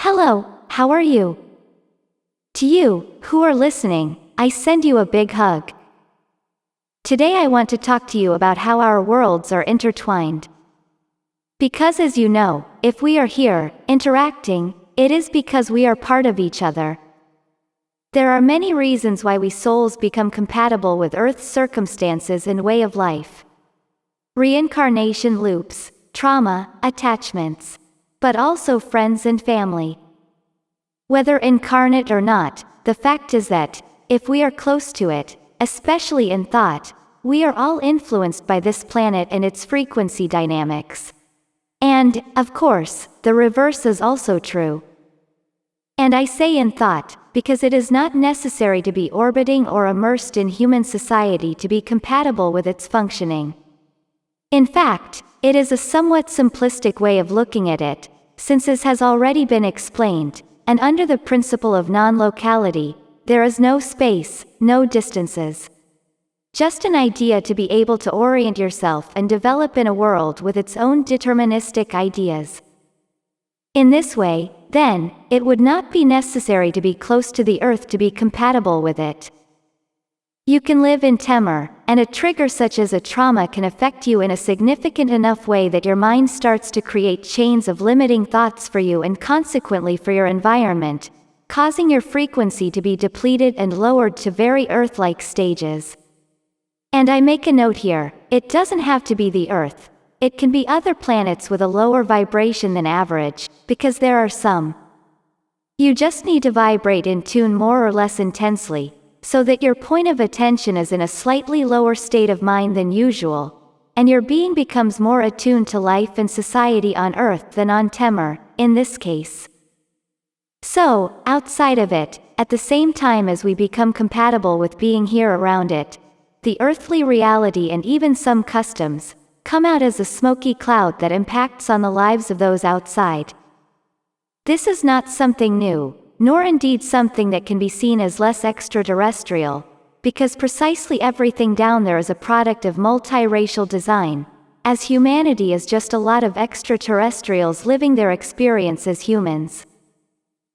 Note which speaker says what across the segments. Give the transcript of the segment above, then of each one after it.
Speaker 1: Hello, how are you? To you, who are listening, I send you a big hug. Today I want to talk to you about how our worlds are intertwined. Because as you know, if we are here, interacting, it is because we are part of each other. There are many reasons why we souls become compatible with Earth's circumstances and way of life. Reincarnation loops, trauma, attachments, but also friends and family. Whether incarnate or not, the fact is that, if we are close to it, especially in thought, we are all influenced by this planet and its frequency dynamics. And, of course, the reverse is also true. And I say in thought, because it is not necessary to be orbiting or immersed in human society to be compatible with its functioning. In fact, it is a somewhat simplistic way of looking at it, since as has already been explained, and under the principle of non-locality, there is no space, no distances. Just an idea to be able to orient yourself and develop in a world with its own deterministic ideas. In this way, then, it would not be necessary to be close to the Earth to be compatible with it. You can live in Temur, and a trigger such as a trauma can affect you in a significant enough way that your mind starts to create chains of limiting thoughts for you and consequently for your environment, causing your frequency to be depleted and lowered to very Earth-like stages. And I make a note here, it doesn't have to be the Earth. It can be other planets with a lower vibration than average, because there are some. You just need to vibrate in tune more or less intensely, so that your point of attention is in a slightly lower state of mind than usual, and your being becomes more attuned to life and society on Earth than on Temur, in this case. So, outside of it, at the same time as we become compatible with being here around it, the earthly reality and even some customs come out as a smoky cloud that impacts on the lives of those outside. This is not something new, nor indeed something that can be seen as less extraterrestrial, because precisely everything down there is a product of multiracial design, as humanity is just a lot of extraterrestrials living their experience as humans.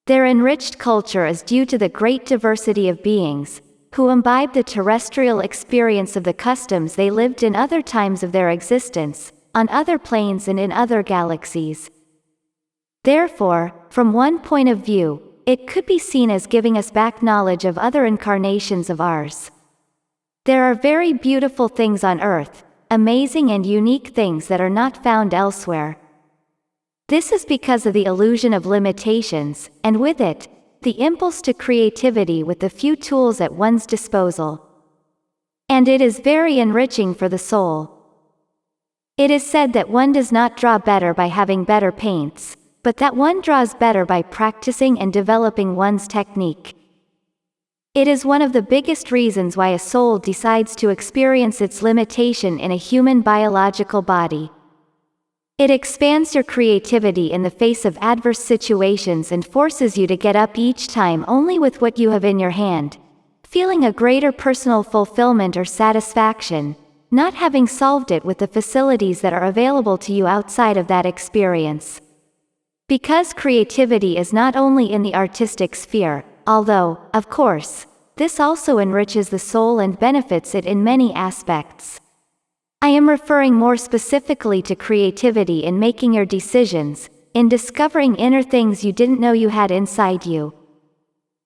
Speaker 1: Their enriched culture is due to the great diversity of beings, who imbibe the terrestrial experience of the customs they lived in other times of their existence, on other planes and in other galaxies. Therefore, from one point of view, it could be seen as giving us back knowledge of other incarnations of ours. There are very beautiful things on Earth, amazing and unique things that are not found elsewhere. This is because of the illusion of limitations, and with it, the impulse to creativity with the few tools at one's disposal. And it is very enriching for the soul. It is said that one does not draw better by having better paints, but that one draws better by practicing and developing one's technique. It is one of the biggest reasons why a soul decides to experience its limitation in a human biological body. It expands your creativity in the face of adverse situations and forces you to get up each time only with what you have in your hand, feeling a greater personal fulfillment or satisfaction, not having solved it with the facilities that are available to you outside of that experience. Because creativity is not only in the artistic sphere, although, of course, this also enriches the soul and benefits it in many aspects. I am referring more specifically to creativity in making your decisions, in discovering inner things you didn't know you had inside you.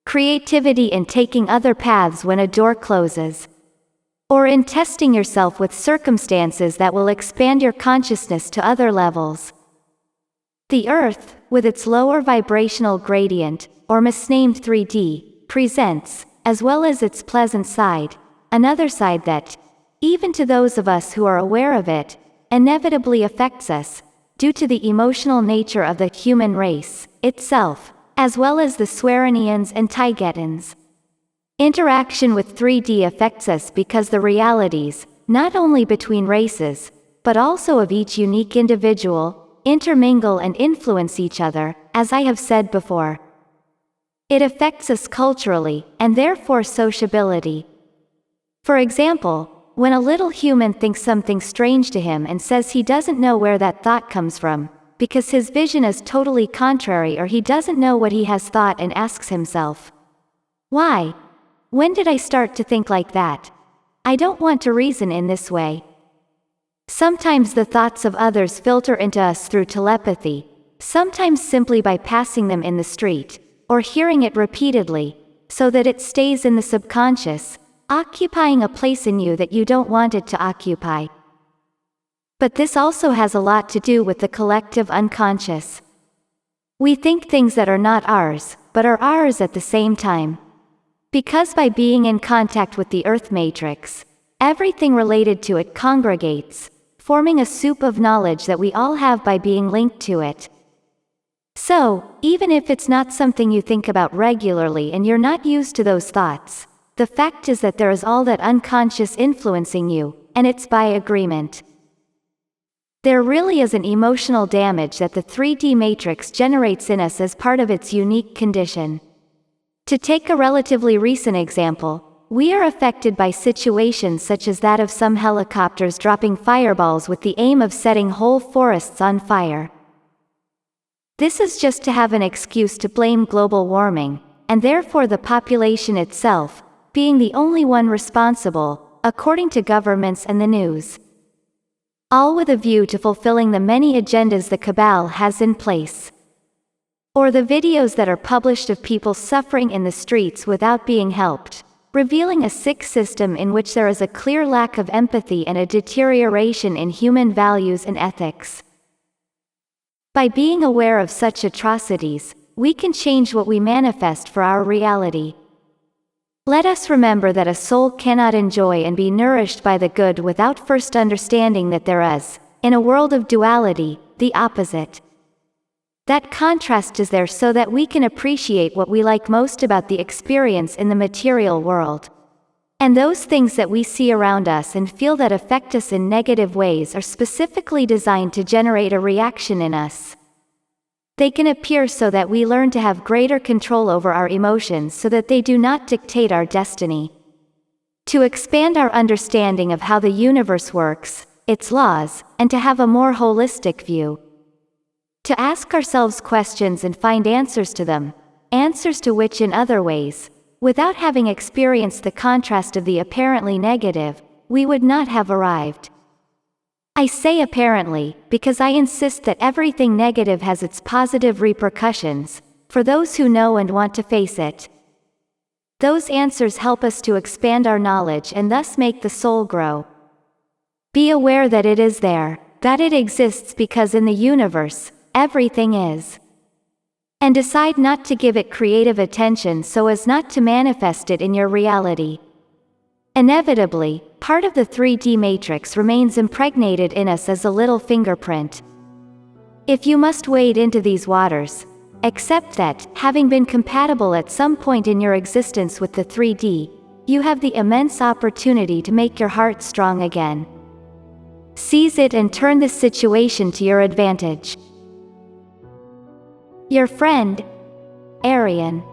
Speaker 1: Creativity in taking other paths when a door closes. Or in testing yourself with circumstances that will expand your consciousness to other levels. The Earth, with its lower vibrational gradient, or misnamed 3D, presents, as well as its pleasant side, another side that, even to those of us who are aware of it, inevitably affects us, due to the emotional nature of the human race itself, as well as the Swearenians and Taigetans. Interaction with 3D affects us because the realities, not only between races, but also of each unique individual, intermingle and influence each other, as I have said before. It affects us culturally, and therefore sociability. For example, when a little human thinks something strange to him and says he doesn't know where that thought comes from, because his vision is totally contrary, or he doesn't know what he has thought and asks himself, why? When did I start to think like that? I don't want to reason in this way. Sometimes the thoughts of others filter into us through telepathy, sometimes simply by passing them in the street, or hearing it repeatedly, so that it stays in the subconscious, occupying a place in you that you don't want it to occupy. But this also has a lot to do with the collective unconscious. We think things that are not ours, but are ours at the same time. Because by being in contact with the Earth matrix, everything related to it congregates, forming a soup of knowledge that we all have by being linked to it. So, even if it's not something you think about regularly and you're not used to those thoughts, the fact is that there is all that unconscious influencing you, and it's by agreement. There really is an emotional damage that the 3D matrix generates in us as part of its unique condition. To take a relatively recent example, we are affected by situations such as that of some helicopters dropping fireballs with the aim of setting whole forests on fire. This is just to have an excuse to blame global warming, and therefore the population itself, being the only one responsible, according to governments and the news. All with a view to fulfilling the many agendas the cabal has in place. Or the videos that are published of people suffering in the streets without being helped, revealing a sick system in which there is a clear lack of empathy and a deterioration in human values and ethics. By being aware of such atrocities, we can change what we manifest for our reality. Let us remember that a soul cannot enjoy and be nourished by the good without first understanding that there is, in a world of duality, the opposite. That contrast is there so that we can appreciate what we like most about the experience in the material world. And those things that we see around us and feel that affect us in negative ways are specifically designed to generate a reaction in us. They can appear so that we learn to have greater control over our emotions so that they do not dictate our destiny. To expand our understanding of how the universe works, its laws, and to have a more holistic view. To ask ourselves questions and find answers to them, answers to which in other ways, without having experienced the contrast of the apparently negative, we would not have arrived. I say apparently, because I insist that everything negative has its positive repercussions, for those who know and want to face it. Those answers help us to expand our knowledge and thus make the soul grow. Be aware that it is there, that it exists because in the universe, everything is. And decide not to give it creative attention so as not to manifest it in your reality. Inevitably, part of the 3D matrix remains impregnated in us as a little fingerprint. If you must wade into these waters, accept that, having been compatible at some point in your existence with the 3D, you have the immense opportunity to make your heart strong again. Seize it and turn this situation to your advantage. Your friend, Arian.